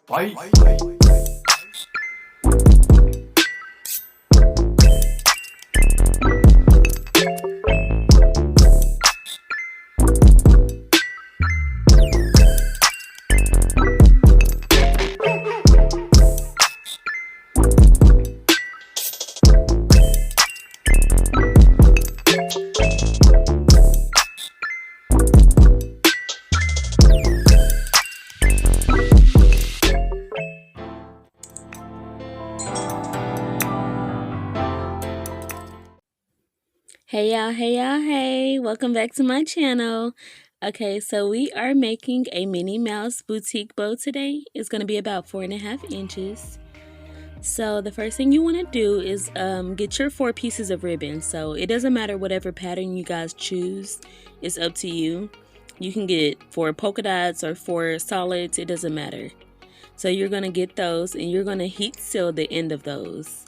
Bye. Hey y'all, hey y'all, hey, welcome back to my channel. Okay, so we are making a Minnie Mouse boutique bow today. It's going to be about 4.5 inches. So the first thing you want to do is get your 4 pieces of ribbon. So it doesn't matter whatever pattern you guys choose, it's up to you. You can get 4 polka dots or 4 solids, it doesn't matter. So you're going to get those and you're going to heat seal the end of those.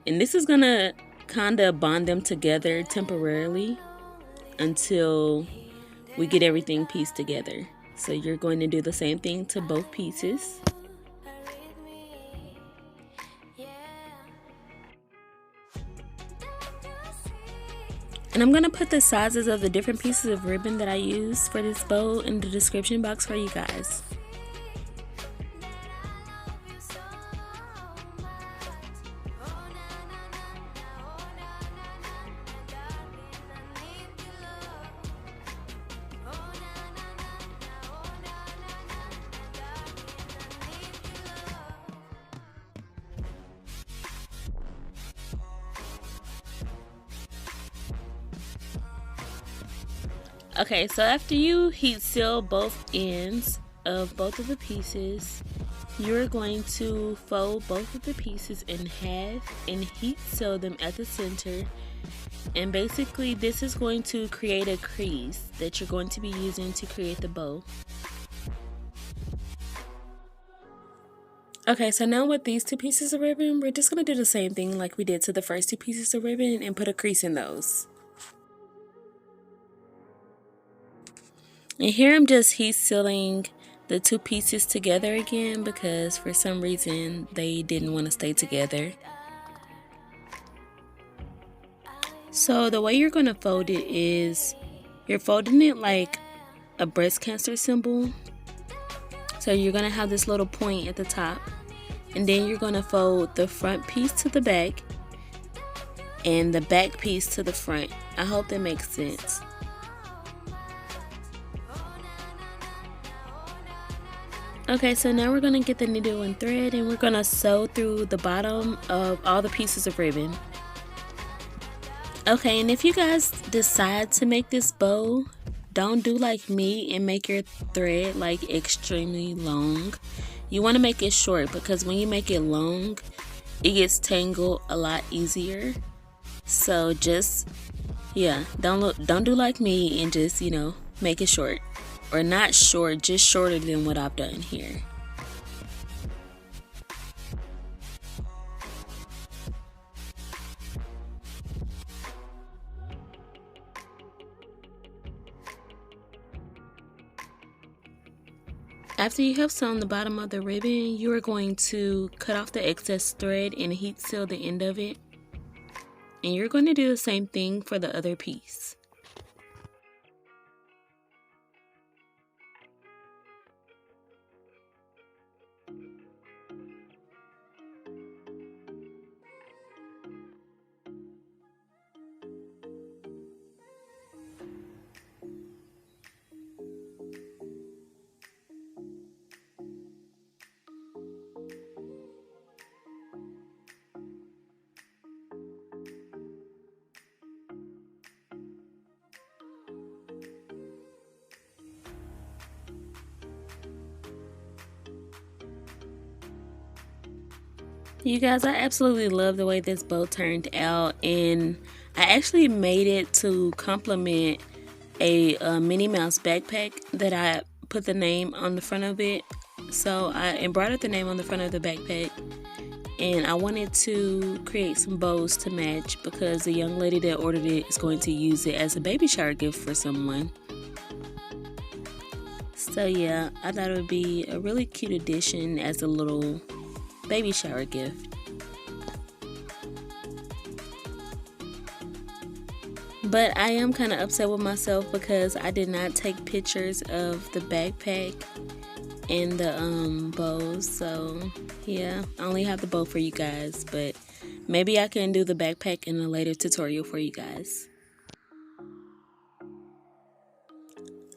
And this is going to kind of bond them together temporarily until we get everything pieced together. So you're going to do the same thing to both pieces. And I'm going to put the sizes of the different pieces of ribbon that I use for this bow in the description box for you guys. Okay, so after you heat seal both ends of both of the pieces, you're going to fold both of the pieces in half and heat seal them at the center. And basically this is going to create a crease that you're going to be using to create the bow. Okay, so now with these 2 pieces of ribbon, we're just going to do the same thing like we did to the first 2 pieces of ribbon and put a crease in those. And here I'm just heat sealing the 2 pieces together again because for some reason they didn't want to stay together. So the way you're going to fold it is you're folding it like a breast cancer symbol. So you're going to have this little point at the top, and then you're going to fold the front piece to the back and the back piece to the front. I hope that makes sense. Okay, so now we're going to get the needle and thread and we're going to sew through the bottom of all the pieces of ribbon. Okay, and if you guys decide to make this bow, don't do like me and make your thread like extremely long. You want to make it short because when you make it long, it gets tangled a lot easier. So just, yeah, don't do like me and just, make it short. Or not short, just shorter than what I've done here. After you have sewn the bottom of the ribbon, you are going to cut off the excess thread and heat seal the end of it. And you're going to do the same thing for the other piece. You guys, I absolutely love the way this bow turned out, and I actually made it to complement a Minnie Mouse backpack that I put the name on the front of it. So I embroidered the name on the front of the backpack, and I wanted to create some bows to match because the young lady that ordered it is going to use it as a baby shower gift for someone. So yeah, I thought it would be a really cute addition as a little baby shower gift. But I am kind of upset with myself because I did not take pictures of the backpack and the bows. So yeah, I only have the bow for you guys, but maybe I can do the backpack in a later tutorial for you guys.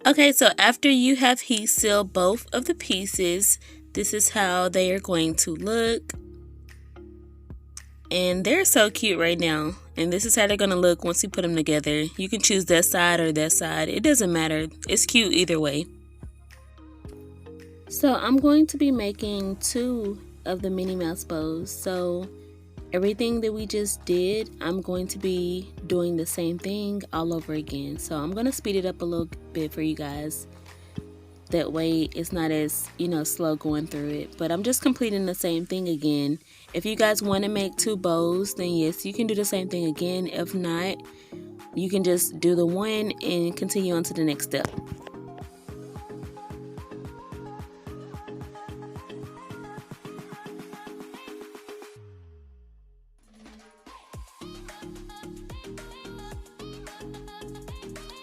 Okay, so after you have heat sealed both of the pieces, this is how they are going to look. And they're so cute right now. And this is how they're going to look once you put them together. You can choose that side or that side. It doesn't matter. It's cute either way. So I'm going to be making 2 of the Minnie Mouse bows. So everything that we just did, I'm going to be doing the same thing all over again. So I'm going to speed it up a little bit for you guys. That way it's not as, slow going through it. But I'm just completing the same thing again. If you guys want to make 2 bows, then yes, you can do the same thing again. If not, you can just do the one and continue on to the next step.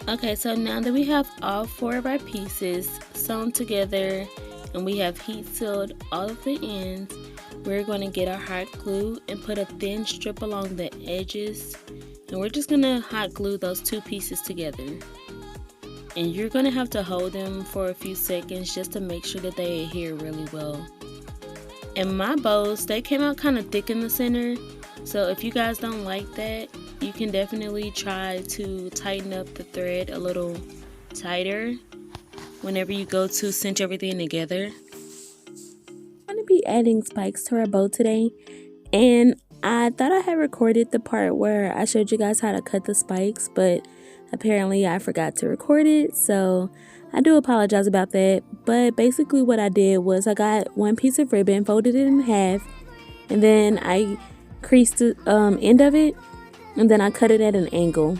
Okay, so now that we have all 4 of our pieces sewn together and we have heat sealed all of the ends, we're going to get our hot glue and put a thin strip along the edges, and we're just going to hot glue those 2 pieces together. And you're going to have to hold them for a few seconds just to make sure that they adhere really well. And my bows, they came out kind of thick in the center, so if you guys don't like that, you can definitely try to tighten up the thread a little tighter whenever you go to cinch everything together. I'm going to be adding spikes to our bow today, and I thought I had recorded the part where I showed you guys how to cut the spikes, but apparently I forgot to record it, so I do apologize about that. But basically what I did was I got 1 piece of ribbon, folded it in half, and then I creased the end of it, and then I cut it at an angle.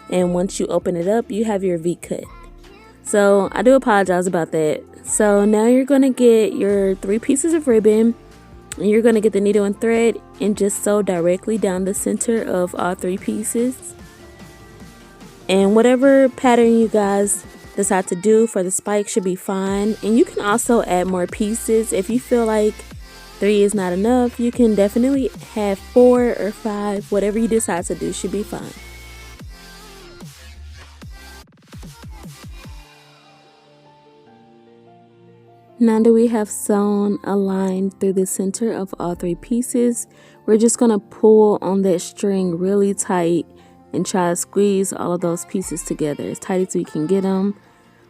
And once you open it up, you have your V cut. So I do apologize about that. So now you're going to get your 3 pieces of ribbon, and you're going to get the needle and thread and just sew directly down the center of all 3 pieces. And whatever pattern you guys decide to do for the spike should be fine. And you can also add more pieces. If you feel like 3 is not enough, you can definitely have 4 or 5. Whatever you decide to do should be fine. Now that we have sewn a line through the center of all 3 pieces, we're just going to pull on that string really tight and try to squeeze all of those pieces together as tight as we can get them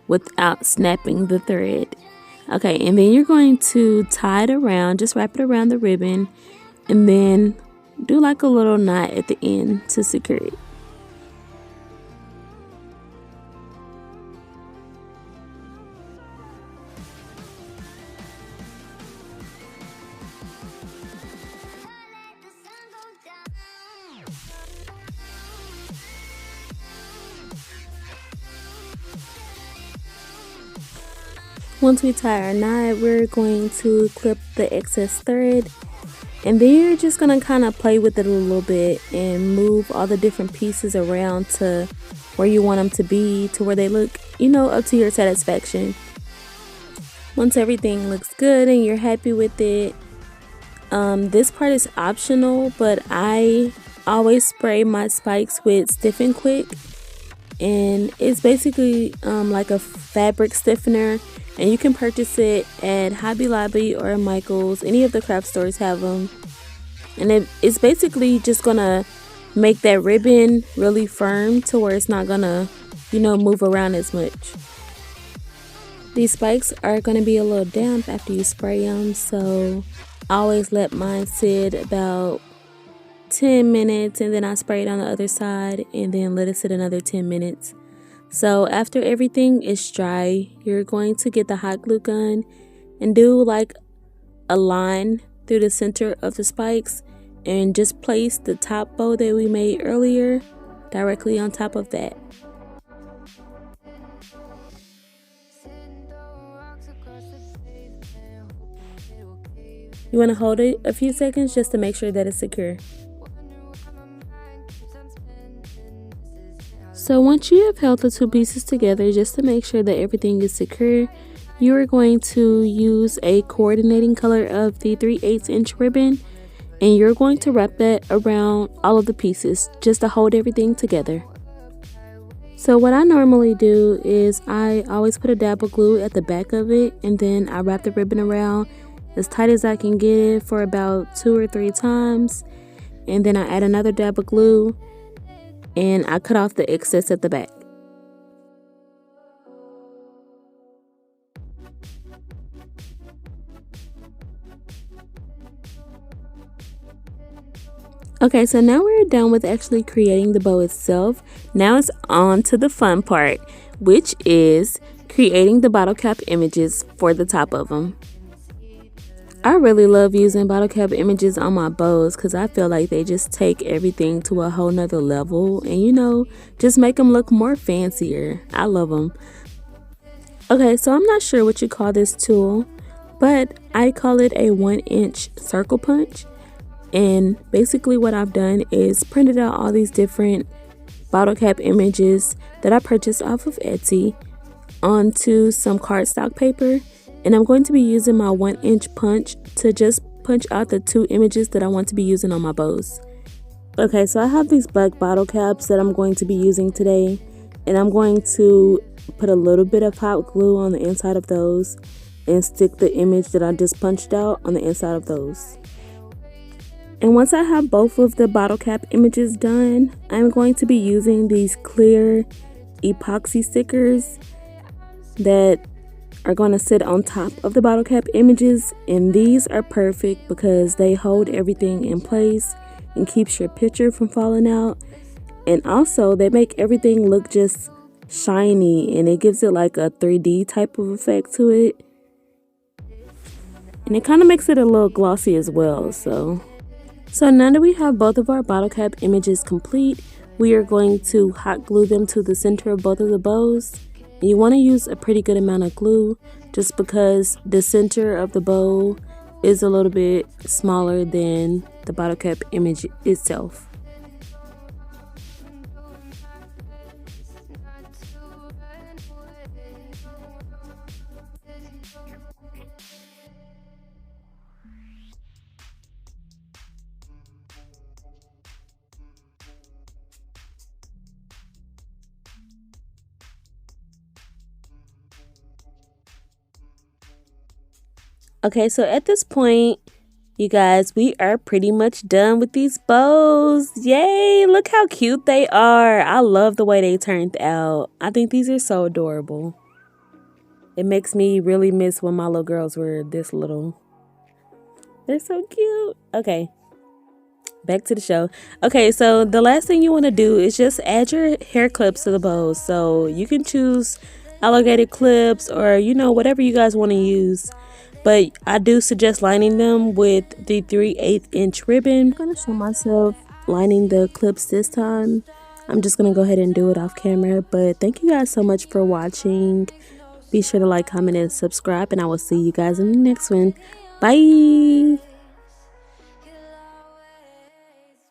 without snapping the thread. Okay, and then you're going to tie it around, just wrap it around the ribbon, and then do like a little knot at the end to secure it. Once we tie our knot, we're going to clip the excess thread, and then you're just going to kind of play with it a little bit and move all the different pieces around to where you want them to be, to where they look, up to your satisfaction. Once everything looks good and you're happy with it, this part is optional, but I always spray my spikes with Stiff and Quick, and it's basically like a fabric stiffener. And you can purchase it at Hobby Lobby or Michael's. Any of the craft stores have them. And it's basically just going to make that ribbon really firm to where it's not going to, move around as much. These spikes are going to be a little damp after you spray them. So I always let mine sit about 10 minutes. And then I spray it on the other side and then let it sit another 10 minutes. So after everything is dry, you're going to get the hot glue gun and do like a line through the center of the spikes and just place the top bow that we made earlier directly on top of that. You want to hold it a few seconds just to make sure that it's secure. So once you have held the two pieces together, just to make sure that everything is secure, you are going to use a coordinating color of the 3/8 inch ribbon, and you're going to wrap that around all of the pieces just to hold everything together. So what I normally do is I always put a dab of glue at the back of it, and then I wrap the ribbon around as tight as I can get it for about 2 or 3 times, and then I add another dab of glue and I cut off the excess at the back. Okay, so now we're done with actually creating the bow itself. Now it's on to the fun part, which is creating the bottle cap images for the top of them. I really love using bottle cap images on my bows because I feel like they just take everything to a whole nother level and, you know, just make them look more fancier. I love them. Okay, so I'm not sure what you call this tool, but I call it a 1-inch circle punch. And basically what I've done is printed out all these different bottle cap images that I purchased off of Etsy onto some cardstock paper, and I'm going to be using my 1-inch punch to just punch out the 2 images that I want to be using on my bows. Okay, so I have these black bottle caps that I'm going to be using today, and I'm going to put a little bit of hot glue on the inside of those and stick the image that I just punched out on the inside of those. And once I have both of the bottle cap images done, I'm going to be using these clear epoxy stickers that are going to sit on top of the bottle cap images, and these are perfect because they hold everything in place and keeps your picture from falling out, and also they make everything look just shiny and it gives it like a 3D type of effect to it, and it kind of makes it a little glossy as well. So now that we have both of our bottle cap images complete, we are going to hot glue them to the center of both of the bows. And you want to use a pretty good amount of glue just because the center of the bow is a little bit smaller than the bottle cap image itself. Okay, so at this point, you guys, we are pretty much done with these bows. Yay, look how cute they are. I love the way they turned out. I think these are so adorable. It makes me really miss when my little girls were this little. They're so cute. Okay, back to the show. Okay, so the last thing you want to do is just add your hair clips to the bows. So you can choose alligator clips or, you know, whatever you guys want to use. But I do suggest lining them with the 3/8 inch ribbon. I'm going to show myself lining the clips this time. I'm just going to go ahead and do it off camera. But thank you guys so much for watching. Be sure to like, comment, and subscribe. And I will see you guys in the next one. Bye!